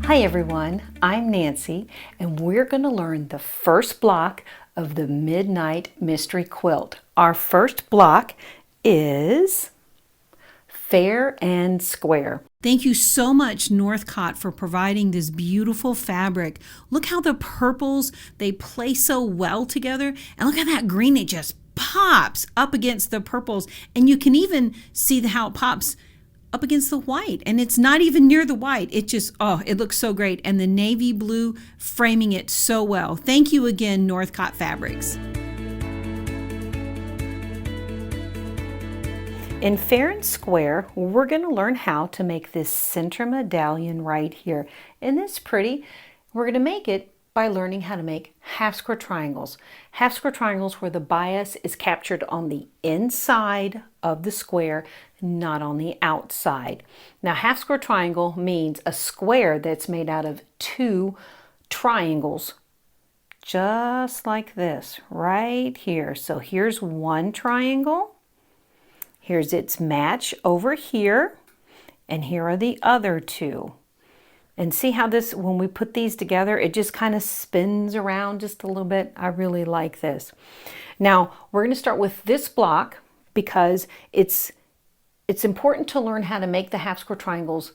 Hi everyone, I'm Nancy and we're going to learn the first block of the Midnight Mystery Quilt. Our first block is fair and square. Thank you so much, Northcott, for providing this beautiful fabric. Look how the purples, they play so well together. And look at that green, it just pops up against the purples. And you can even see how it pops up against the white. And it's not even near the white. It just, oh, it looks so great. And the navy blue framing it so well. Thank you again, Northcott Fabrics. In fair and square, we're going to learn how to make this center medallion right here. Isn't this pretty? We're going to make it by learning how to make half square triangles. Half square triangles where the bias is captured on the inside of the square, not on the outside. Now, half square triangle means a square that's made out of two triangles, just like this right here. So here's one triangle. Here's its match over here, and here are the other two. And see how this, when we put these together, it just kind of spins around just a little bit. I really like this. Now, we're going to start with this block because it's important to learn how to make the half square triangles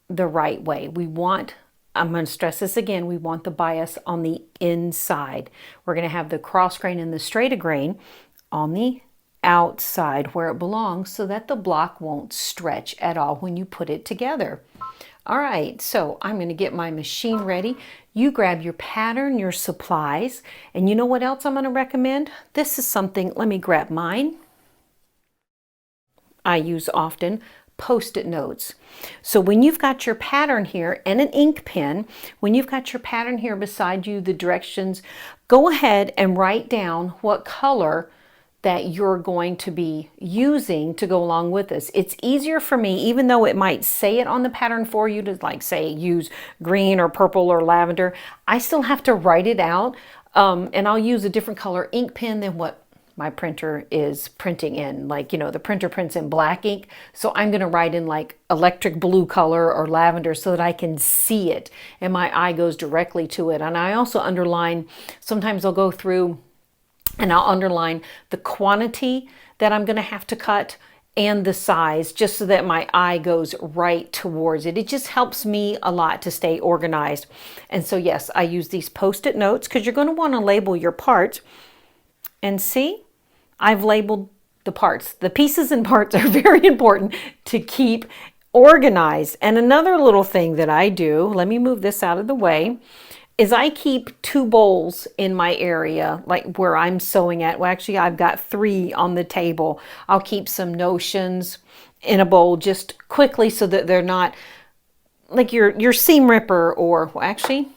the right way. I'm going to stress this again, we want the bias on the inside. We're going to have the cross grain and the straight grain on the outside where it belongs so that the block won't stretch at all when you put it together. All right, so I'm going to get my machine ready. You grab your pattern, your supplies, and you know what else I'm going to recommend? This is something, let me grab mine. I use often Post-it notes. So when you've got your pattern here and an ink pen, when you've got your pattern here beside you, the directions, go ahead and write down what color that you're going to be using to go along with this. It's easier for me, even though it might say it on the pattern for you to like say use green or purple or lavender, I still have to write it out, and I'll use a different color ink pen than what my printer is printing in. Like, you know, the printer prints in black ink, so I'm gonna write in like electric blue color or lavender so that I can see it and my eye goes directly to it. And I also underline, sometimes I'll go through and I'll underline the quantity that I'm going to have to cut and the size just so that my eye goes right towards it. It just helps me a lot to stay organized. And so yes, I use these Post-it notes because you're going to want to label your parts. And see, I've labeled the parts. The pieces and parts are very important to keep organized. And another little thing that I do, let me move this out of the way, is I keep two bowls in my area, like where I'm sewing at. Well, actually, I've got three on the table. I'll keep some notions in a bowl just quickly so that they're not like your seam ripper or, well, actually,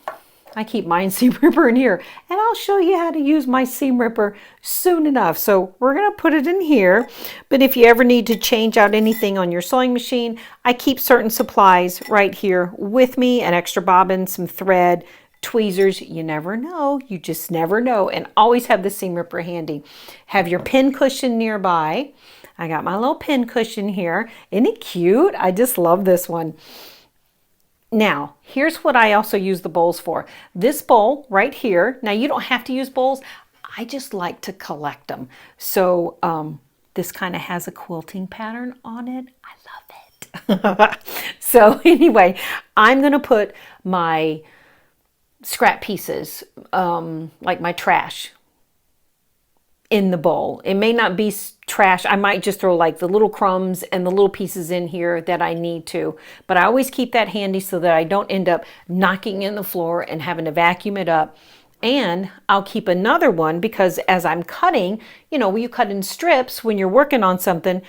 I keep my seam ripper in here. And I'll show you how to use my seam ripper soon enough. So we're going to put it in here. But if you ever need to change out anything on your sewing machine, I keep certain supplies right here with me, an extra bobbin, some thread, tweezers. You never know, you just never know. And always have the seam ripper handy. Have your pin cushion nearby. I got my little pin cushion here. Isn't it cute? I just love this one. Now, here's what I also use the bowls for. This bowl right here, now you don't have to use bowls. I just like to collect them. So this kind of has a quilting pattern on it. I love it. So anyway, I'm going to put my scrap pieces, like my trash, in the bowl. It may not be trash. I might just throw like the little crumbs and the little pieces in here that I need to. But I always keep that handy so that I don't end up knocking in the floor and having to vacuum it up. And I'll keep another one because as I'm cutting, you know, when you cut in strips, when you're working on something,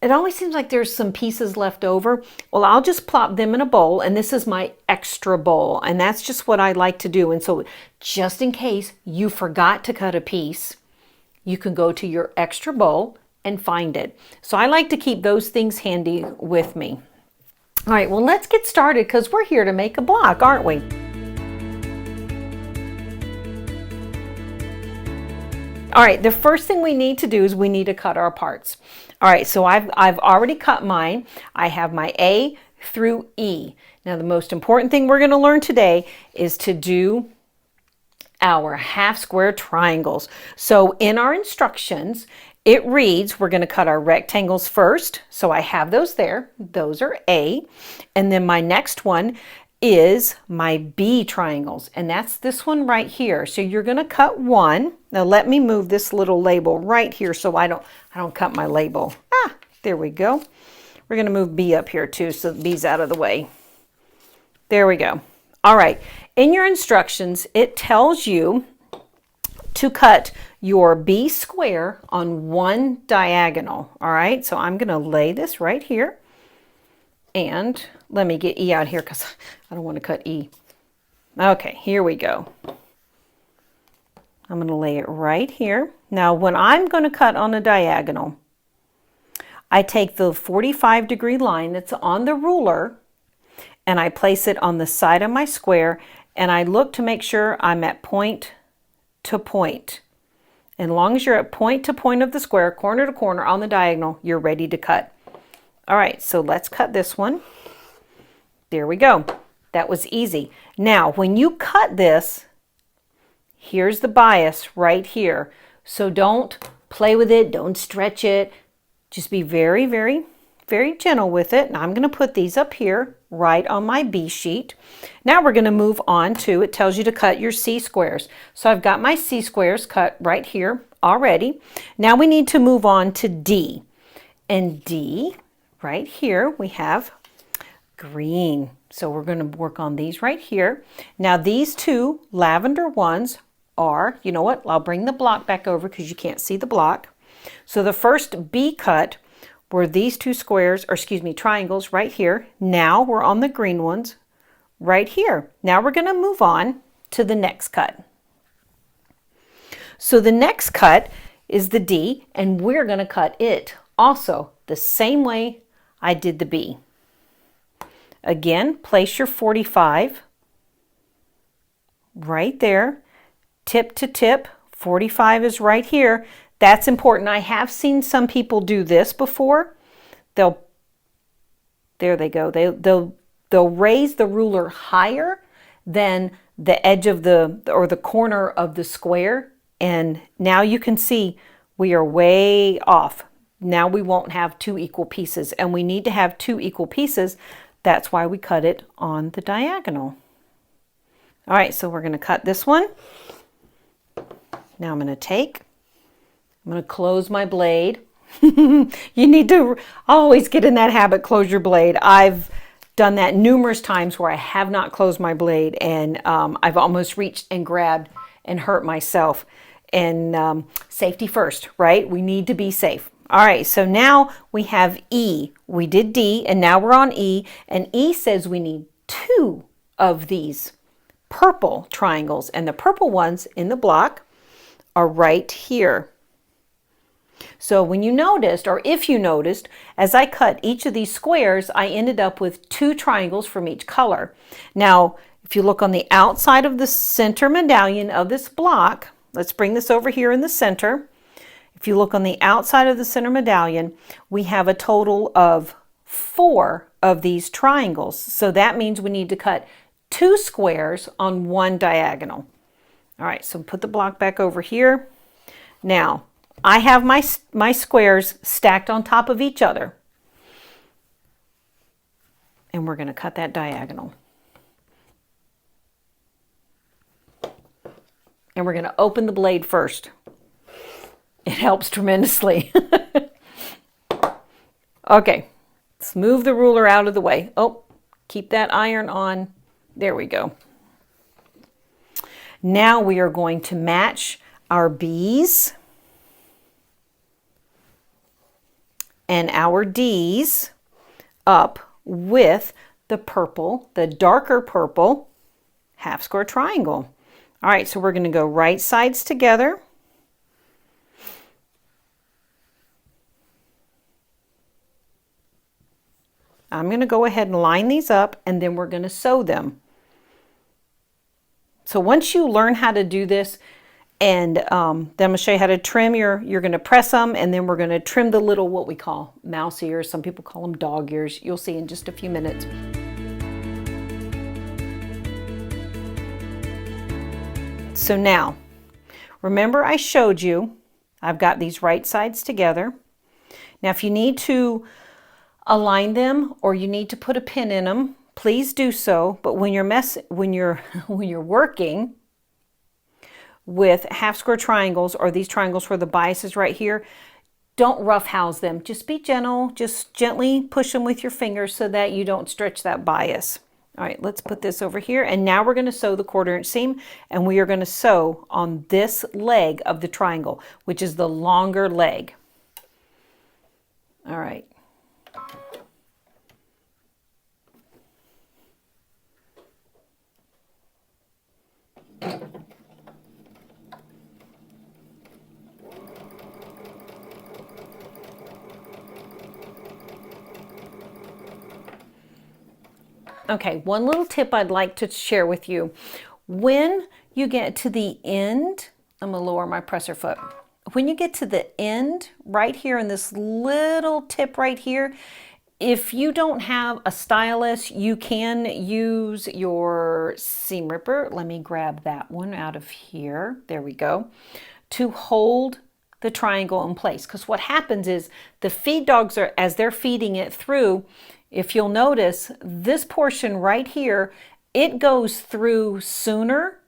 it always seems like there's some pieces left over. Well, I'll just plop them in a bowl, and this is my extra bowl, and that's just what I like to do. And so just in case you forgot to cut a piece, you can go to your extra bowl and find it. So I like to keep those things handy with me. All right, well, let's get started because we're here to make a block, aren't we? All right, the first thing we need to do is we need to cut our parts. All right, so I've already cut mine. I have my A through E. Now, the most important thing we're going to learn today is to do our half square triangles. So in our instructions, it reads, we're going to cut our rectangles first. So I have those there. Those are A. And then my next one is my B triangles. And that's this one right here. So you're going to cut one. Now let me move this little label right here so I don't cut my label. There we go. We're going to move B up here too so B's out of the way. There we go. All right. In your instructions, it tells you to cut your B square on one diagonal. All right, so I'm going to lay this right here. And let me get E out here because I don't want to cut E. Okay, here we go. I'm going to lay it right here. Now, when I'm going to cut on a diagonal, I take the 45-degree line that's on the ruler and I place it on the side of my square, and I look to make sure I'm at point to point. As long as you're at point to point of the square, corner to corner on the diagonal, you're ready to cut. All right, so let's cut this one. There we go. That was easy. Now, when you cut this, here's the bias right here. So don't play with it, don't stretch it. Just be very, very, very gentle with it. Now I'm going to put these up here right on my B sheet. Now we're going to move on to, it tells you to cut your C squares. So I've got my C squares cut right here already. Now we need to move on to D. And D, right here, we have green. So we're going to work on these right here. Now these two lavender ones are, you know what, I'll bring the block back over because you can't see the block. So the first B cut were these two squares, or excuse me, triangles right here. Now we're on the green ones right here. Now we're going to move on to the next cut. So the next cut is the D, and we're going to cut it also the same way I did the B. Again, place your 45 right there, tip to tip. 45 is right here. That's important. I have seen some people do this before. There they go. They'll raise the ruler higher than the edge of the corner of the square. And now you can see we are way off. Now we won't have two equal pieces, and we need to have two equal pieces. That's why we cut it on the diagonal. All right, so we're going to cut this one. Now I'm going to close my blade. You need to always get in that habit, close your blade. I've done that numerous times where I have not closed my blade, and I've almost reached and grabbed and hurt myself. And safety first, right? We need to be safe. All right, so now we have E. We did D, and now we're on E. And E says we need two of these purple triangles, and the purple ones in the block are right here. So when you noticed, or if you noticed, as I cut each of these squares, I ended up with two triangles from each color. Now, if you look on the outside of the center medallion of this block, let's bring this over here in the center. If you look on the outside of the center medallion, we have a total of 4 of these triangles. So that means we need to cut 2 squares on one diagonal. All right, so put the block back over here. Now, I have my squares stacked on top of each other. And we're going to cut that diagonal. And we're going to open the blade first. It helps tremendously. Okay, let's move the ruler out of the way. Oh, keep that iron on. There we go. Now we are going to match our B's and our D's up with the purple, the darker purple half square triangle. All right, so we're going to go right sides together. I'm going to go ahead and line these up, and then we're going to sew them. So once you learn how to do this, and then I'm going to show you how to trim you're going to press them, and then we're going to trim the little, what we call mouse ears. Some people call them dog ears. You'll see in just a few minutes. so now, remember I showed you, I've got these right sides together. Now if you need to align them or you need to put a pin in them, please do so. But when you're working with half square triangles or these triangles where the bias is right here, don't roughhouse them. Just be gentle, just gently push them with your fingers so that you don't stretch that bias. All right, let's put this over here. And now we're going to sew the 1/4 inch seam, and we are going to sew on this leg of the triangle, which is the longer leg. All right. Okay, one little tip I'd like to share with you. When you get to the end, I'm going to lower my presser foot. When you get to the end, right here in this little tip right here, if you don't have a stylus, you can use your seam ripper. Let me grab that one out of here. There we go. To hold the triangle in place. Because what happens is the feed dogs are, as they're feeding it through, if you'll notice, this portion right here, it goes through sooner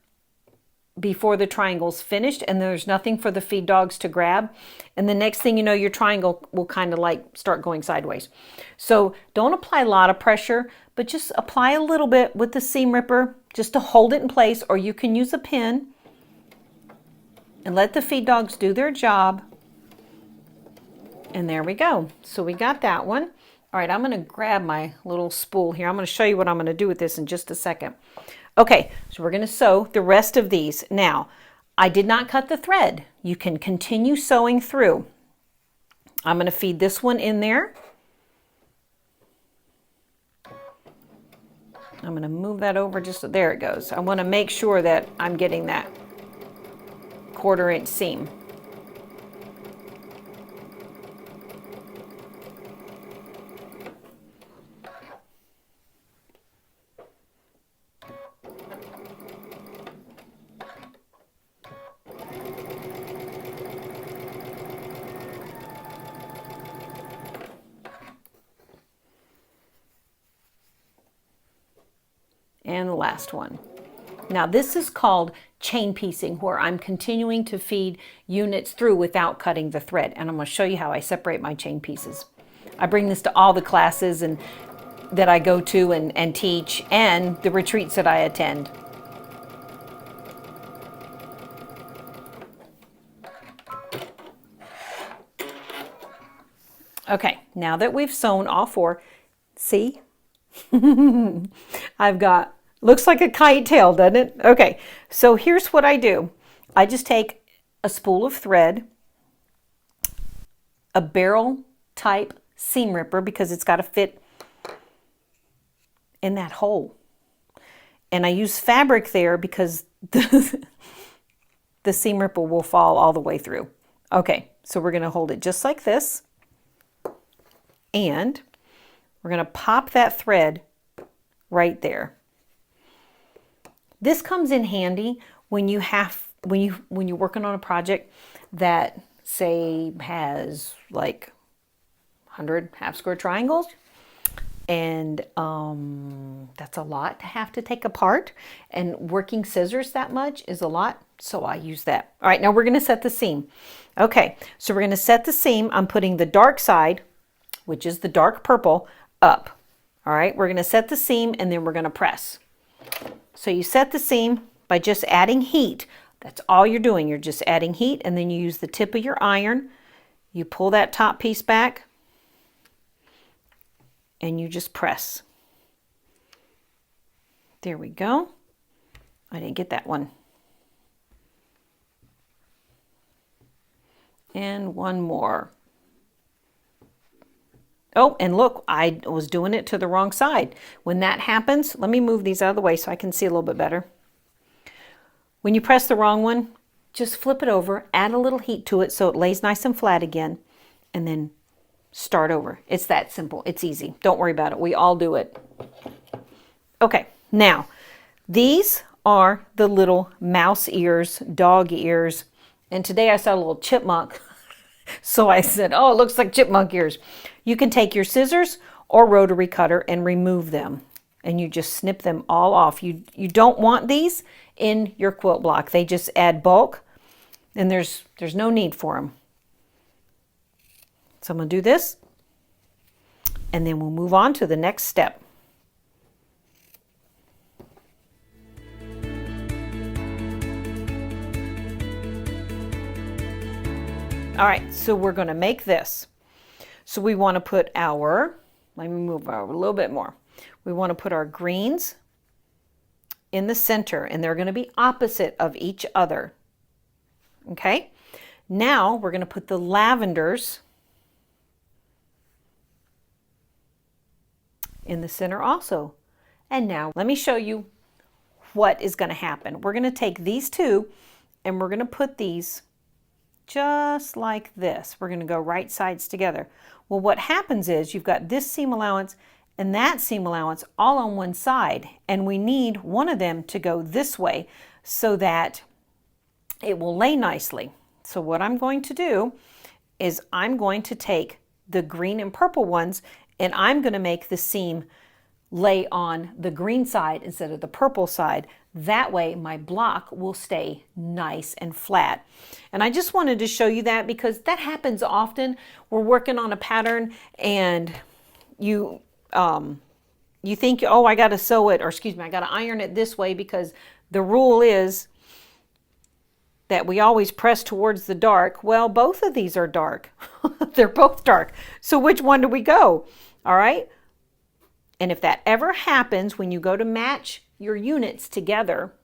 before the triangle's finished, and there's nothing for the feed dogs to grab. And the next thing you know, your triangle will kind of like start going sideways. So don't apply a lot of pressure, but just apply a little bit with the seam ripper just to hold it in place, or you can use a pin and let the feed dogs do their job. And there we go. So we got that one. All right, I'm going to grab my little spool here. I'm going to show you what I'm going to do with this in just a second. Okay, so we're going to sew the rest of these. Now, I did not cut the thread. You can continue sewing through. I'm going to feed this one in there. I'm going to move that over just so there it goes. I want to make sure that I'm getting that 1/4 inch seam. And the last one. Now this is called chain piecing, where I'm continuing to feed units through without cutting the thread. And I'm going to show you how I separate my chain pieces. I bring this to all the classes and that I go to and teach, and the retreats that I attend. Okay, now that we've sewn all 4, see? I've got, looks like a kite tail, doesn't it? Okay, so here's what I do. I just take a spool of thread, a barrel type seam ripper, because it's got to fit in that hole. And I use fabric there because the seam ripper will fall all the way through. Okay, so we're going to hold it just like this. And we're going to pop that thread right there. This comes in handy when you have when you're working on a project that, say, has like 100 half square triangles, and that's a lot to have to take apart, and working scissors that much is a lot, so I use that. All right, now we're going to set the seam. Okay, so we're going to set the seam. I'm putting the dark side, which is the dark purple, up. All right, we're going to set the seam, and then we're going to press. So you set the seam by just adding heat. That's all you're doing. You're just adding heat, and then you use the tip of your iron. You pull that top piece back, and you just press. There we go. I didn't get that one. And one more. Oh, and look, I was doing it to the wrong side. When that happens, let me move these out of the way so I can see a little bit better. When you press the wrong one, just flip it over, add a little heat to it so it lays nice and flat again, and then start over. It's that simple. It's easy. Don't worry about it. We all do it. Okay, now, these are the little mouse ears, dog ears. And today I saw a little chipmunk. So I said, oh, it looks like chipmunk ears. You can take your scissors or rotary cutter and remove them. And you just snip them all off. You don't want these in your quilt block. They just add bulk, and there's no need for them. So I'm going to do this, and then we'll move on to the next step. All right, so we're going to make this. So we want to put our, let me move over a little bit more. We want to put our greens in the center, and they're going to be opposite of each other. Okay? Now we're going to put the lavenders in the center also. And now let me show you what is going to happen. We're going to take these two and we're going to put these just like this. We're going to go right sides together. Well, what happens is you've got this seam allowance and that seam allowance all on one side, and we need one of them to go this way so that it will lay nicely. So what I'm going to do is I'm going to take the green and purple ones, and I'm going to make the seam lay on the green side instead of the purple side. That way my block will stay nice and flat. And I just wanted to show you that because that happens often. We're working on a pattern and you think, oh, I got to sew it, or excuse me, I got to iron it this way because the rule is that we always press towards the dark. Well, both of these are dark. They're both dark. So which one do we go? All right. And if that ever happens when you go to match your units together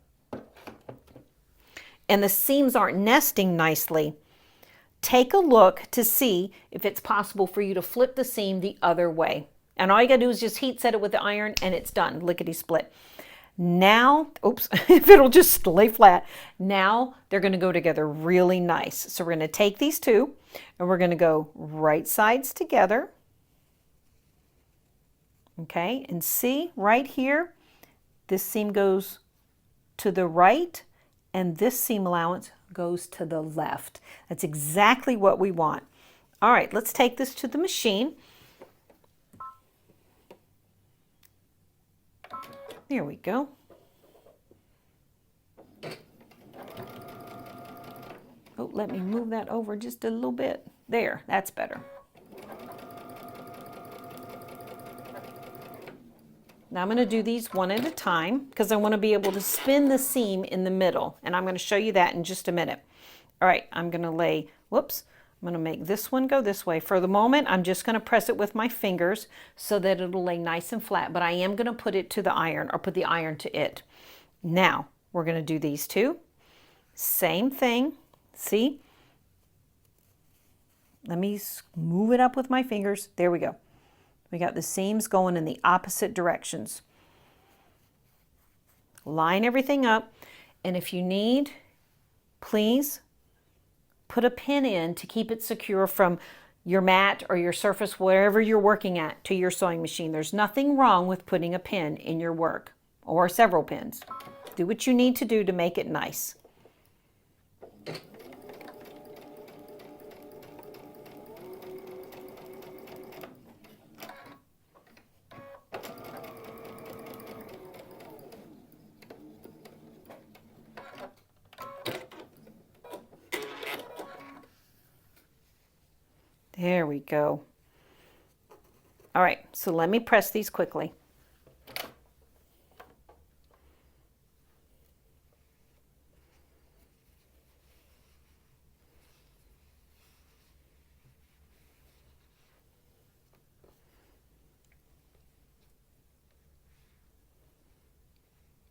and the seams aren't nesting nicely, take a look to see if it's possible for you to flip the seam the other way. And all you gotta do is just heat set it with the iron and it's done, lickety split. Now, oops, if it'll just lay flat, now they're gonna go together really nice. So we're gonna take these two and we're gonna go right sides together. Okay, and see right here, this seam goes to the right and this seam allowance goes to the left. That's exactly what we want. All right, let's take this to the machine. There we go. Oh, let me move that over just a little bit. There, that's better. Now I'm going to do these one at a time because I want to be able to spin the seam in the middle, and I'm going to show you that in just a minute. All right, I'm going to lay, whoops, I'm going to make this one go this way. For the moment, I'm just going to press it with my fingers so that it'll lay nice and flat, but I am going to put it to the iron, or put the iron to it. Now, we're going to do these two. Same thing, see? Let me move it up with my fingers. There we go. We got the seams going in the opposite directions. Line everything up, and if you need, please put a pin in to keep it secure from your mat or your surface, wherever you're working at, to your sewing machine. There's nothing wrong with putting a pin in your work, or several pins. Do what you need to do to make it nice. There we go. All right, so let me press these quickly.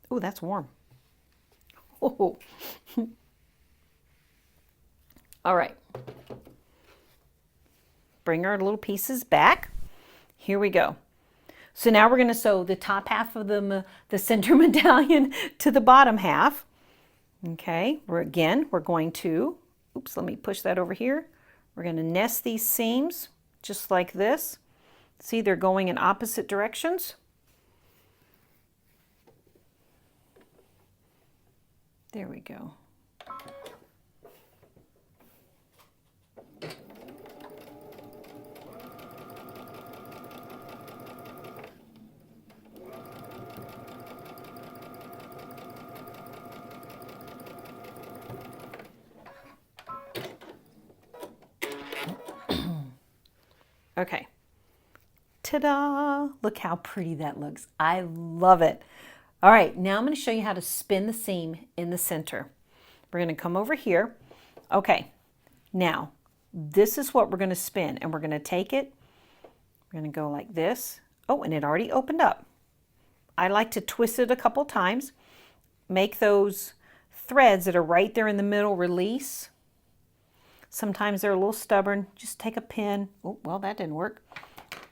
Oh, that's warm. Oh. All right. Bring our little pieces back. Here we go. So now we're going to sew the top half of the center medallion to the bottom half. Okay, we're going to, oops, let me push that over here. We're going to nest these seams just like this. See, they're going in opposite directions. There we go. Okay. Ta-da! Look how pretty that looks. I love it. All right, now I'm going to show you how to spin the seam in the center. We're going to come over here. Okay, now this is what we're going to spin, and we're going to take it. We're going to go like this. Oh, and it already opened up. I like to twist it a couple times. Make those threads that are right there in the middle release. Sometimes they're a little stubborn. Just take a pin. Oh, well, that didn't work.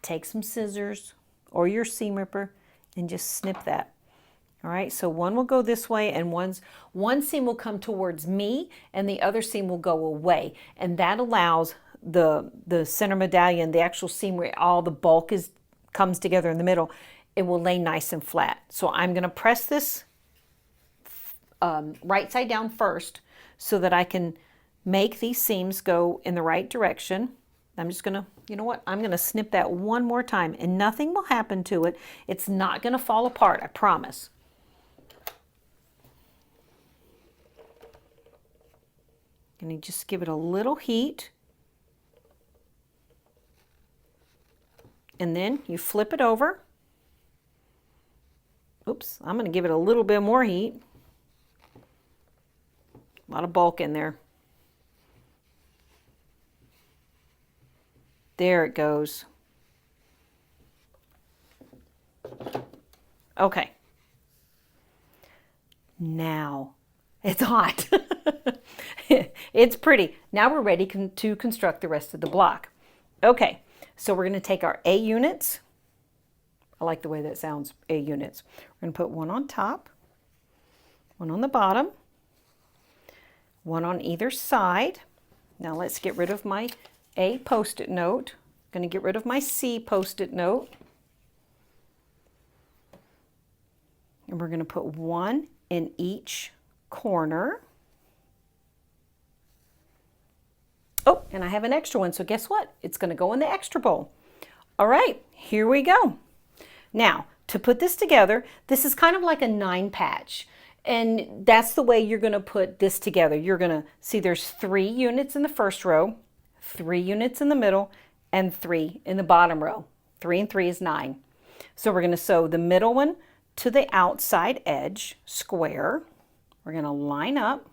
Take some scissors or your seam ripper and just snip that. All right, so one will go this way and one seam will come towards me and the other seam will go away. And that allows the center medallion, the actual seam where all the bulk comes together in the middle, it will lay nice and flat. So I'm going to press this right side down first so that I can make these seams go in the right direction. I'm just going to, you know what, I'm going to snip that one more time and nothing will happen to it. It's not going to fall apart, I promise. And you just give it a little heat. And then you flip it over. Oops, I'm going to give it a little bit more heat. A lot of bulk in there. There it goes. Okay. Now, it's hot. It's pretty. Now we're ready to construct the rest of the block. Okay, so we're going to take our A units. I like the way that sounds, A units. We're going to put one on top, one on the bottom, one on either side. Now let's get rid of my A post-it note. I'm going to get rid of my C post-it note. And we're going to put one in each corner. Oh, and I have an extra one, so guess what? It's going to go in the extra bowl. All right, here we go. Now, to put this together, this is kind of like a 9-patch. And that's the way you're going to put this together. You're going to see there's 3 units in the first row, 3 units in the middle, and 3 in the bottom row. 3 and 3 is 9. So we're going to sew the middle one to the outside edge, square. We're going to line up.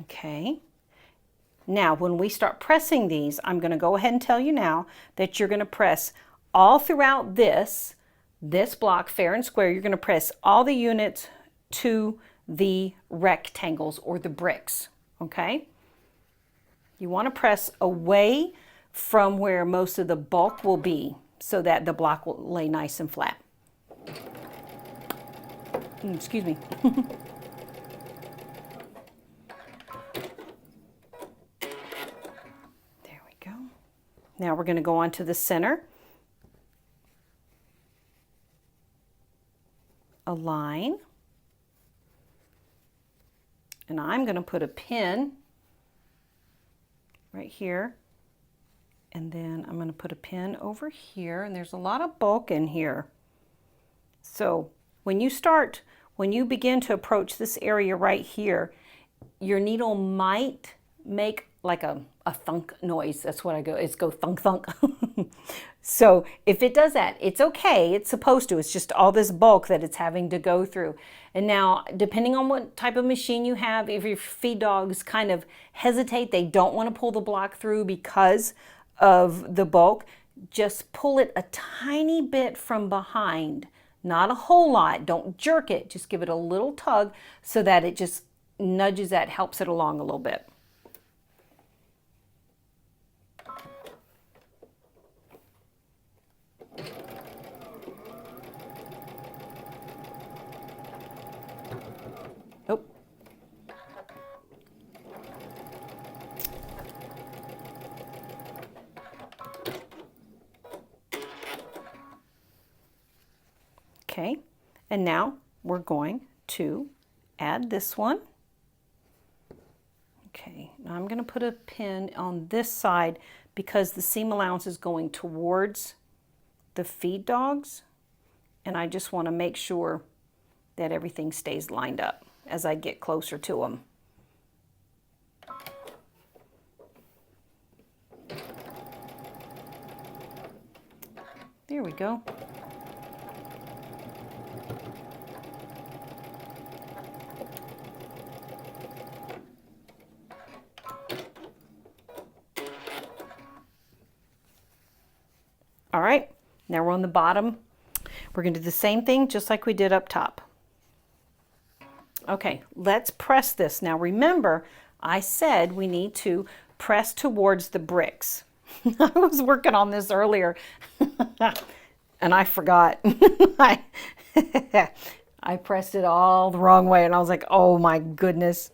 Okay. Now, when we start pressing these, I'm going to go ahead and tell you now that you're going to press all throughout this block, fair and square. You're going to press all the units to the rectangles or the bricks, okay? You want to press away from where most of the bulk will be so that the block will lay nice and flat. Excuse me. Now we're going to go on to the center, align, and I'm going to put a pin right here, and then I'm going to put a pin over here, and there's a lot of bulk in here. So when you begin to approach this area right here, your needle might make like a thunk noise. That's what it's go thunk thunk. So if it does that, it's okay. It's supposed to. It's just all this bulk that it's having to go through. And now, depending on what type of machine you have, if your feed dogs kind of hesitate, they don't want to pull the block through because of the bulk, just pull it a tiny bit from behind. Not a whole lot. Don't jerk it. Just give it a little tug so that it just nudges that, helps it along a little bit. Okay, and now we're going to add this one. Okay, now I'm going to put a pin on this side because the seam allowance is going towards the feed dogs, and I just want to make sure that everything stays lined up as I get closer to them. There we go. All right, now we're on the bottom. We're going to do the same thing just like we did up top. Okay, let's press this. Now remember, I said we need to press towards the bricks. I was working on this earlier and I forgot. I pressed it all the wrong way and I was like, oh my goodness.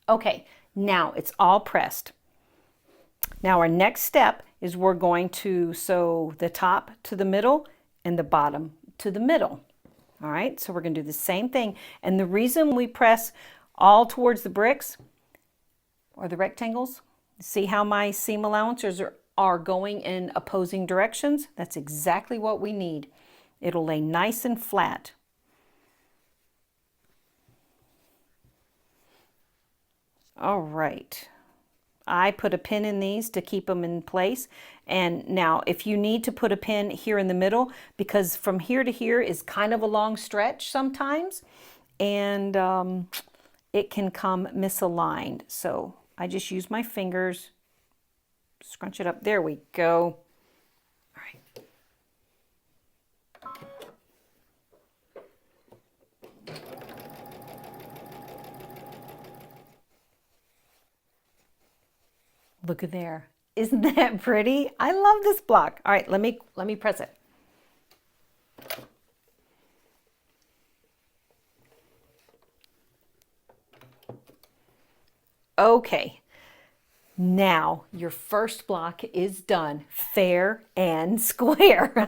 Okay, now it's all pressed. Now our next step is we're going to sew the top to the middle and the bottom to the middle. All right, so we're going to do the same thing. And the reason we press all towards the bricks or the rectangles, see how my seam allowances are going in opposing directions? That's exactly what we need. It'll lay nice and flat. All right, I put a pin in these to keep them in place. And now if you need to put a pin here in the middle, because from here to here is kind of a long stretch sometimes, and it can come misaligned. So I just use my fingers, scrunch it up. There we go. All right. Look at there. Isn't that pretty? I love this block. All right, let me press it. Okay. Now your first block is done, fair and square.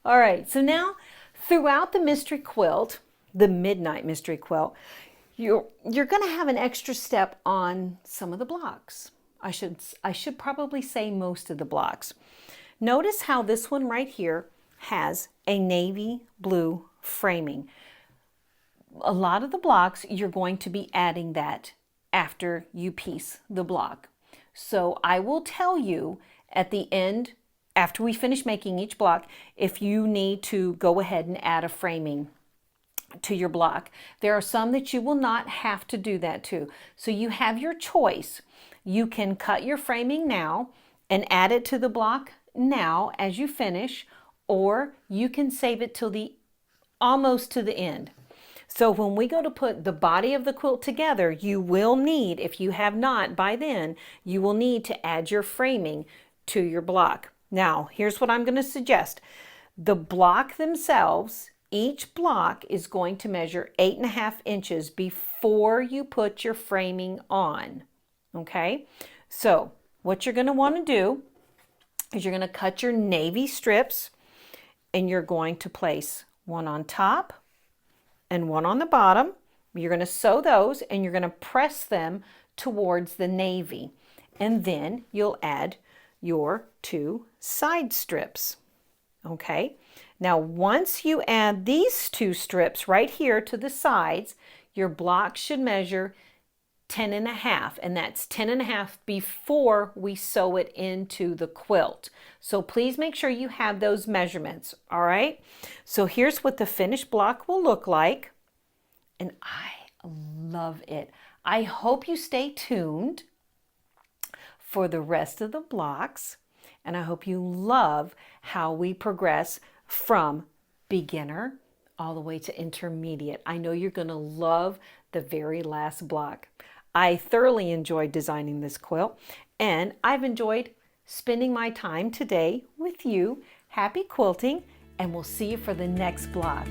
All right, so now throughout the mystery quilt, the midnight mystery quilt, you're going to have an extra step on some of the blocks. I should probably say most of the blocks. Notice how this one right here has a navy blue framing. A lot of the blocks you're going to be adding that after you piece the block. So I will tell you at the end, after we finish making each block, if you need to go ahead and add a framing to your block. There are some that you will not have to do that to. So you have your choice. You can cut your framing now and add it to the block now as you finish, or you can save it till almost to the end. So when we go to put the body of the quilt together, you will need, if you have not by then, you will need to add your framing to your block. Now, here's what I'm going to suggest. The block themselves, each block is going to measure 8.5 inches before you put your framing on. Okay, so what you're going to want to do is you're going to cut your navy strips and you're going to place one on top and one on the bottom. You're going to sew those and you're going to press them towards the navy. And then you'll add your 2 side strips. Okay, now once you add these 2 strips right here to the sides, your block should measure 10.5, and that's 10.5 before we sew it into the quilt. So please make sure you have those measurements. All right, so here's what the finished block will look like, and I love it. I hope you stay tuned for the rest of the blocks, and I hope you love how we progress from beginner all the way to intermediate. I know you're going to love the very last block. I thoroughly enjoyed designing this quilt, and I've enjoyed spending my time today with you. Happy quilting, and we'll see you for the next block.